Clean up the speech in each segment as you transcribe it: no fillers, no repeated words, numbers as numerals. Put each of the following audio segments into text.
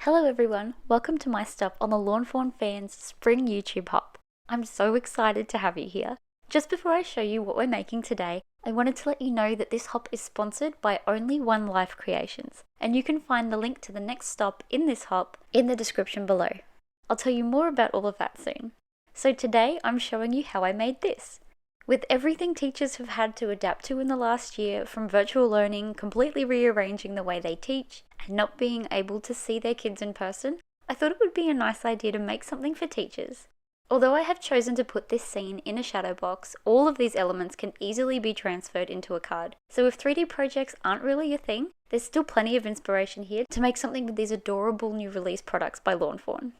Hello everyone, welcome to my stop on the Lawn Fawn fans Spring YouTube Hop. I'm so excited to have you here. Just before I show you what we're making today, I wanted to let you know that this hop is sponsored by Only One Life Creations, and you can find the link to the next stop in this hop in the description below. I'll tell you more about all of that soon. So today I'm showing you how I made this. With everything teachers have had to adapt to in the last year, from virtual learning, completely rearranging the way they teach, and not being able to see their kids in person, I thought it would be a nice idea to make something for teachers. Although I have chosen to put this scene in a shadow box, all of these elements can easily be transferred into a card. So if 3D projects aren't really a thing, there's still plenty of inspiration here to make something with these adorable new release products by Lawn Fawn.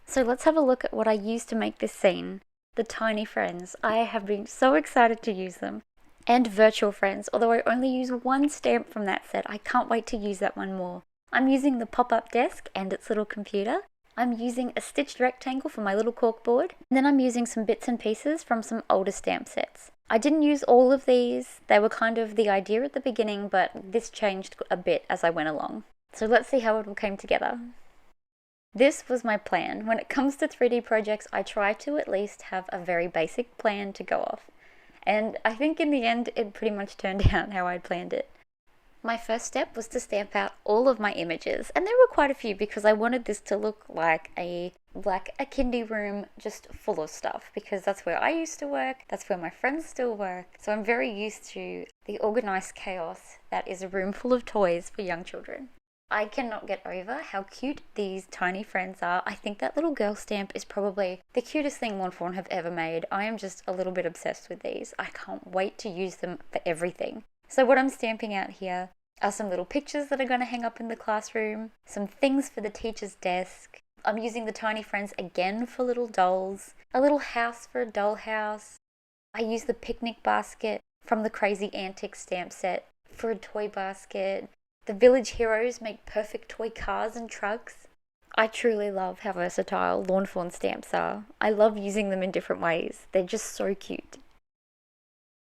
So let's have a look at what I used to make this scene. The tiny friends. I have been so excited to use them. And virtual friends, although I only use one stamp from that set, I can't wait to use that one more. I'm using the pop-up desk and its little computer. I'm using a stitched rectangle for my little cork board. And then I'm using some bits and pieces from some older stamp sets. I didn't use all of these. They were kind of the idea at the beginning, but this changed a bit as I went along. So let's see how it all came together. This was my plan. When it comes to 3D projects, I try to at least have a very basic plan to go off. And I think in the end, it pretty much turned out how I'd planned it. My first step was to stamp out all of my images, and there were quite a few because I wanted this to look like a kindy room just full of stuff, because that's where I used to work, that's where my friends still work. So I'm very used to the organized chaos that is a room full of toys for young children. I cannot get over how cute these tiny friends are. I think that little girl stamp is probably the cutest thing Lawn Fawn have ever made. I am just a little bit obsessed with these. I can't wait to use them for everything. So what I'm stamping out here are some little pictures that are going to hang up in the classroom, some things for the teacher's desk. I'm using the tiny friends again for little dolls, a little house for a dollhouse. I use the picnic basket from the Crazy Antics stamp set for a toy basket. The village heroes make perfect toy cars and trucks. I truly love how versatile Lawn Fawn stamps are. I love using them in different ways. They're just so cute.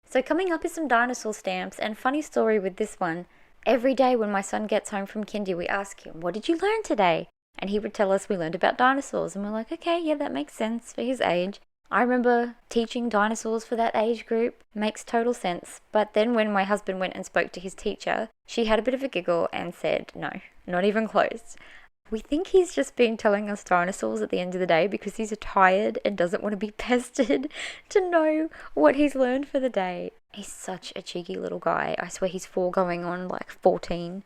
So coming up is some dinosaur stamps, and funny story with this one. Every day when my son gets home from kindy, we ask him, "What did you learn today?" And he would tell us we learned about dinosaurs, and we're like, okay, yeah, that makes sense for his age. I remember teaching dinosaurs for that age group. Makes total sense. But then when my husband went and spoke to his teacher, she had a bit of a giggle and said, no, not even close. We think he's just been telling us dinosaurs at the end of the day because he's tired and doesn't want to be pestered to know what he's learned for the day. He's such a cheeky little guy. I swear he's 4 going on like 14.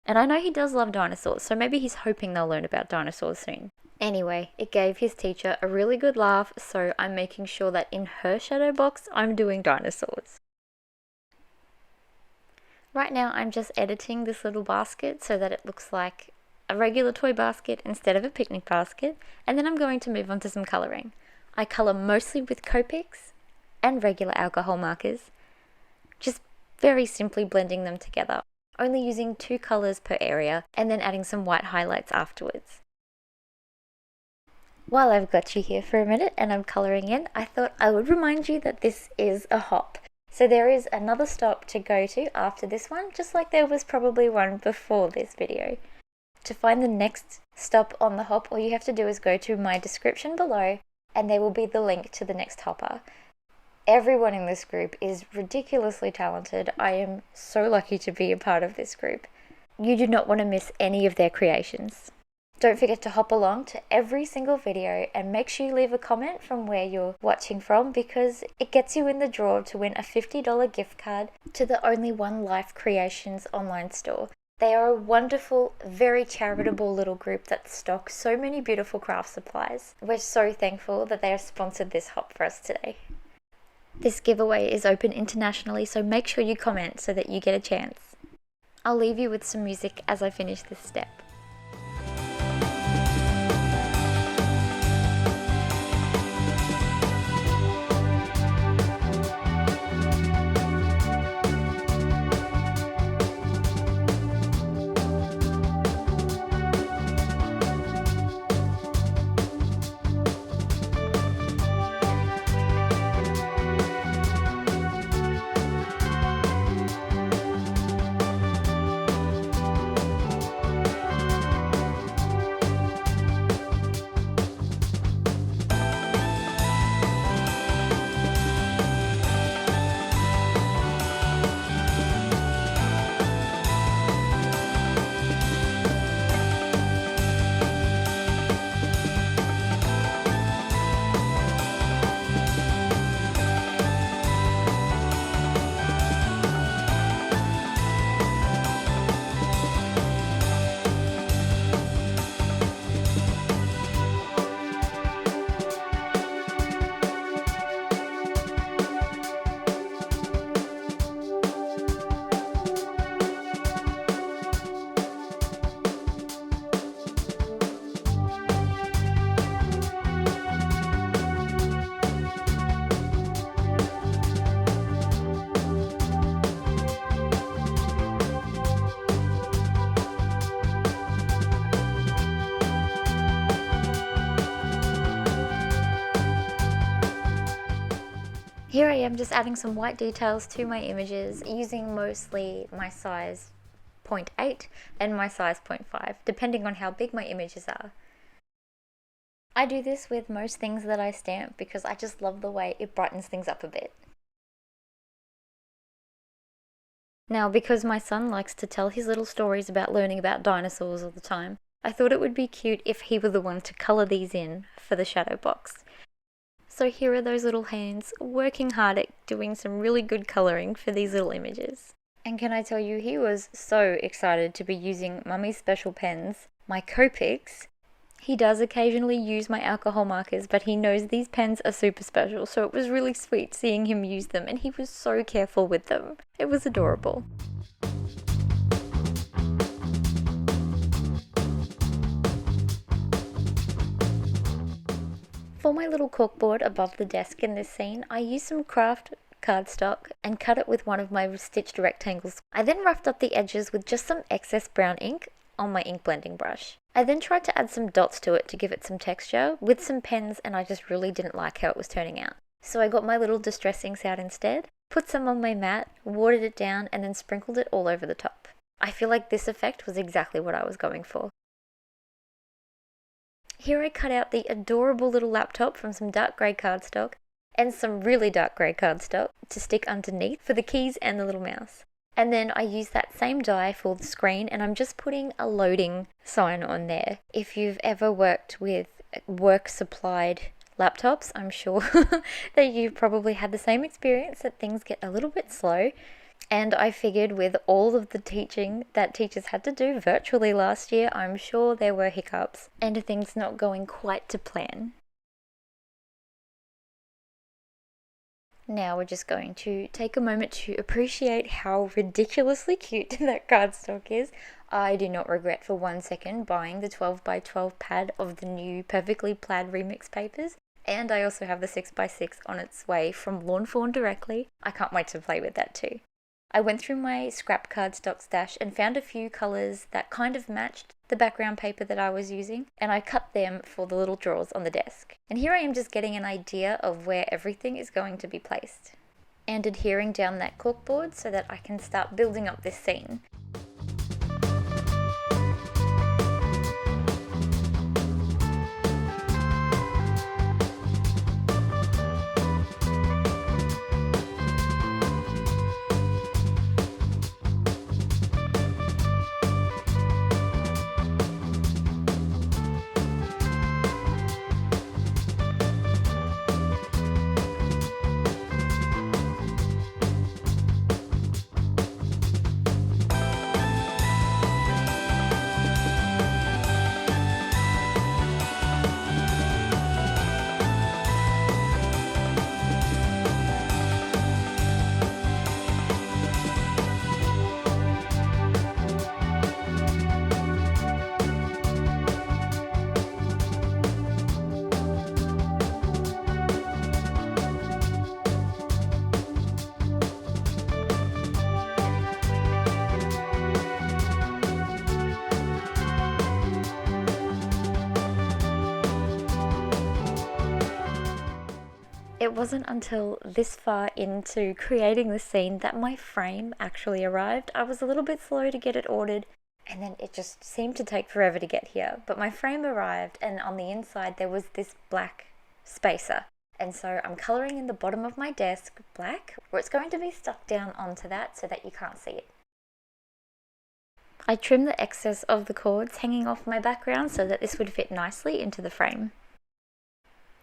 And I know he does love dinosaurs, so maybe he's hoping they'll learn about dinosaurs soon. Anyway, it gave his teacher a really good laugh, so I'm making sure that in her shadow box, I'm doing dinosaurs. Right now, I'm just editing this little basket so that it looks like a regular toy basket instead of a picnic basket, and then I'm going to move on to some colouring. I colour mostly with Copics and regular alcohol markers, just very simply blending them together, only using 2 colours per area, and then adding some white highlights afterwards. While I've got you here for a minute and I'm colouring in, I thought I would remind you that this is a hop. So there is another stop to go to after this one, just like there was probably one before this video. To find the next stop on the hop, all you have to do is go to my description below and there will be the link to the next hopper. Everyone in this group is ridiculously talented. I am so lucky to be a part of this group. You do not want to miss any of their creations. Don't forget to hop along to every single video and make sure you leave a comment from where you're watching from, because it gets you in the draw to win a $50 gift card to the Only One Life Creations online store. They are a wonderful, very charitable little group that stock so many beautiful craft supplies. We're so thankful that they have sponsored this hop for us today. This giveaway is open internationally, so make sure you comment so that you get a chance. I'll leave you with some music as I finish this step. Here I am just adding some white details to my images using mostly my size 0.8 and my size 0.5, depending on how big my images are. I do this with most things that I stamp because I just love the way it brightens things up a bit. Now, because my son likes to tell his little stories about learning about dinosaurs all the time, I thought it would be cute if he were the one to colour these in for the shadow box. So here are those little hands working hard at doing some really good colouring for these little images. And can I tell you, he was so excited to be using Mummy's special pens, my Copics. He does occasionally use my alcohol markers, but he knows these pens are super special, so it was really sweet seeing him use them, and he was so careful with them. It was adorable. For my little corkboard above the desk in this scene, I used some craft cardstock and cut it with one of my stitched rectangles. I then roughed up the edges with just some excess brown ink on my ink blending brush. I then tried to add some dots to it to give it some texture with some pens, and I just really didn't like how it was turning out. So I got my little distress inks out instead, put some on my mat, watered it down, and then sprinkled it all over the top. I feel like this effect was exactly what I was going for. Here I cut out the adorable little laptop from some dark grey cardstock and some really dark grey cardstock to stick underneath for the keys and the little mouse. And then I use that same die for the screen, and I'm just putting a loading sign on there. If you've ever worked with work supplied laptops, I'm sure that you've probably had the same experience, that things get a little bit slow. And I figured with all of the teaching that teachers had to do virtually last year, I'm sure there were hiccups and things not going quite to plan. Now we're just going to take a moment to appreciate how ridiculously cute that cardstock is. I do not regret for 1 second buying the 12x12 pad of the new Perfectly Plaid remix papers. And I also have the 6x6 on its way from Lawn Fawn directly. I can't wait to play with that too. I went through my scrap cardstock stash and found a few colours that kind of matched the background paper that I was using, and I cut them for the little drawers on the desk. And here I am just getting an idea of where everything is going to be placed, and adhering down that cork board so that I can start building up this scene. It wasn't until this far into creating the scene that my frame actually arrived. I was a little bit slow to get it ordered, and then it just seemed to take forever to get here. But my frame arrived, and on the inside there was this black spacer. And so I'm colouring in the bottom of my desk black, where it's going to be stuck down onto that so that you can't see it. I trimmed the excess of the cords hanging off my background so that this would fit nicely into the frame.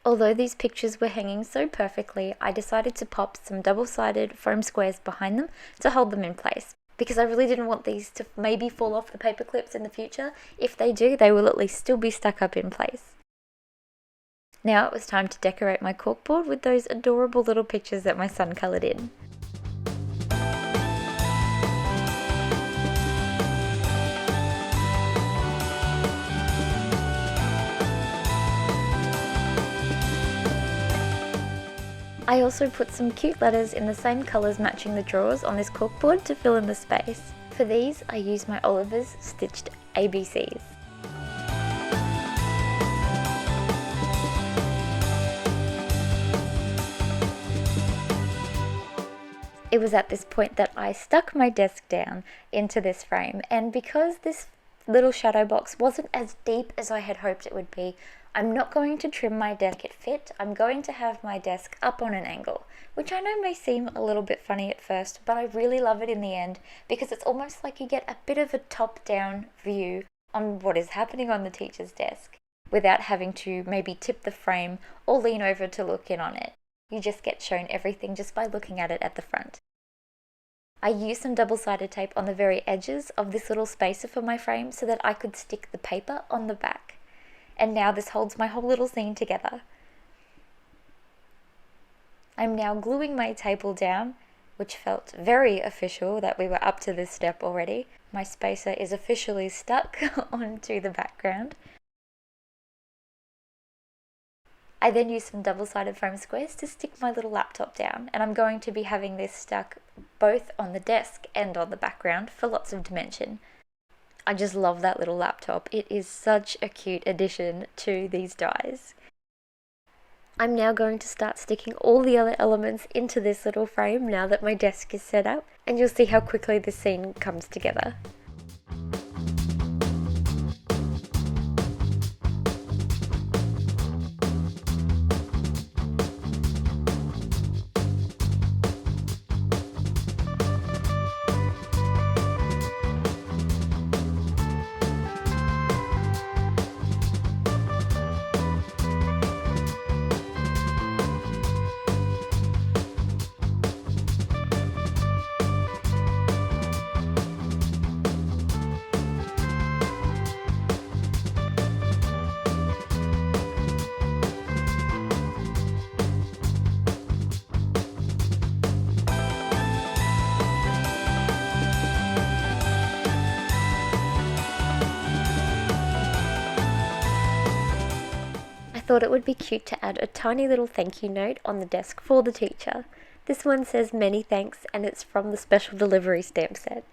Although these pictures were hanging so perfectly, I decided to pop some double-sided foam squares behind them to hold them in place, because I really didn't want these to maybe fall off the paper clips in the future. If they do, they will at least still be stuck up in place. Now it was time to decorate my corkboard with those adorable little pictures that my son coloured in. I also put some cute letters in the same colours matching the drawers on this corkboard to fill in the space. For these, I used my Oliver's stitched ABCs. It was at this point that I stuck my desk down into this frame, and because this little shadow box wasn't as deep as I had hoped it would be, I'm not going to trim my desk to fit. I'm going to have my desk up on an angle, which I know may seem a little bit funny at first, but I really love it in the end because it's almost like you get a bit of a top-down view on what is happening on the teacher's desk without having to maybe tip the frame or lean over to look in on it. You just get shown everything just by looking at it at the front. I used some double-sided tape on the very edges of this little spacer for my frame so that I could stick the paper on the back. And now this holds my whole little scene together. I'm now gluing my table down, which felt very official that we were up to this step already. My spacer is officially stuck onto the background. I then used some double-sided foam squares to stick my little laptop down, and I'm going to be having this stuck both on the desk and on the background for lots of dimension. I just love that little laptop. It is such a cute addition to these dies. I'm now going to start sticking all the other elements into this little frame now that my desk is set up, and you'll see how quickly this scene comes together. I thought it would be cute to add a tiny little thank you note on the desk for the teacher. This one says many thanks, and it's from the special delivery stamp set.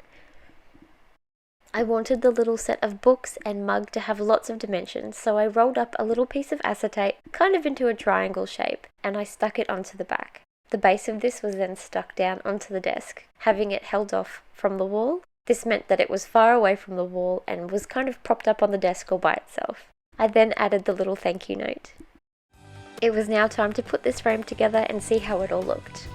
I wanted the little set of books and mug to have lots of dimensions, so I rolled up a little piece of acetate kind of into a triangle shape, and I stuck it onto the back. The base of this was then stuck down onto the desk, having it held off from the wall. This meant that it was far away from the wall and was kind of propped up on the desk all by itself. I then added the little thank you note. It was now time to put this frame together and see how it all looked.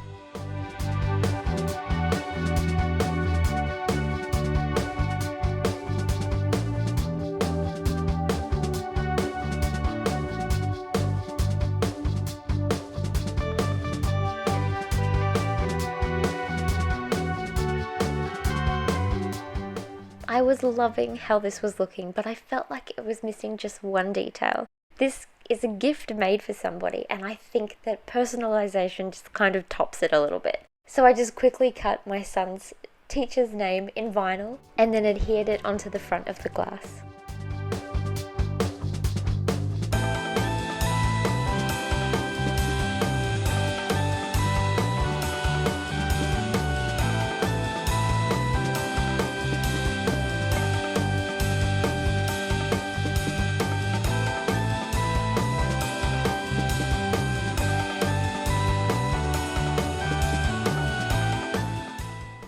I was loving how this was looking, but I felt like it was missing just one detail. This is a gift made for somebody, and I think that personalization just kind of tops it a little bit. So I just quickly cut my son's teacher's name in vinyl and then adhered it onto the front of the glass.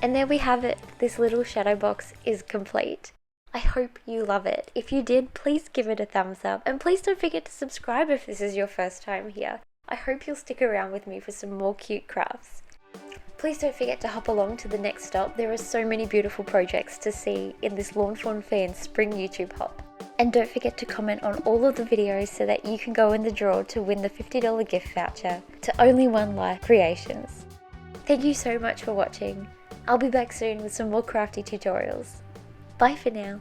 And there we have it. This little shadow box is complete. I hope you love it. If you did, please give it a thumbs up, and please don't forget to subscribe if this is your first time here. I hope you'll stick around with me for some more cute crafts. Please don't forget to hop along to the next stop. There are so many beautiful projects to see in this Lawn Fawn Fans Spring YouTube Hop. And don't forget to comment on all of the videos so that you can go in the draw to win the $50 gift voucher to Only One Life Creations. Thank you so much for watching. I'll be back soon with some more crafty tutorials. Bye for now.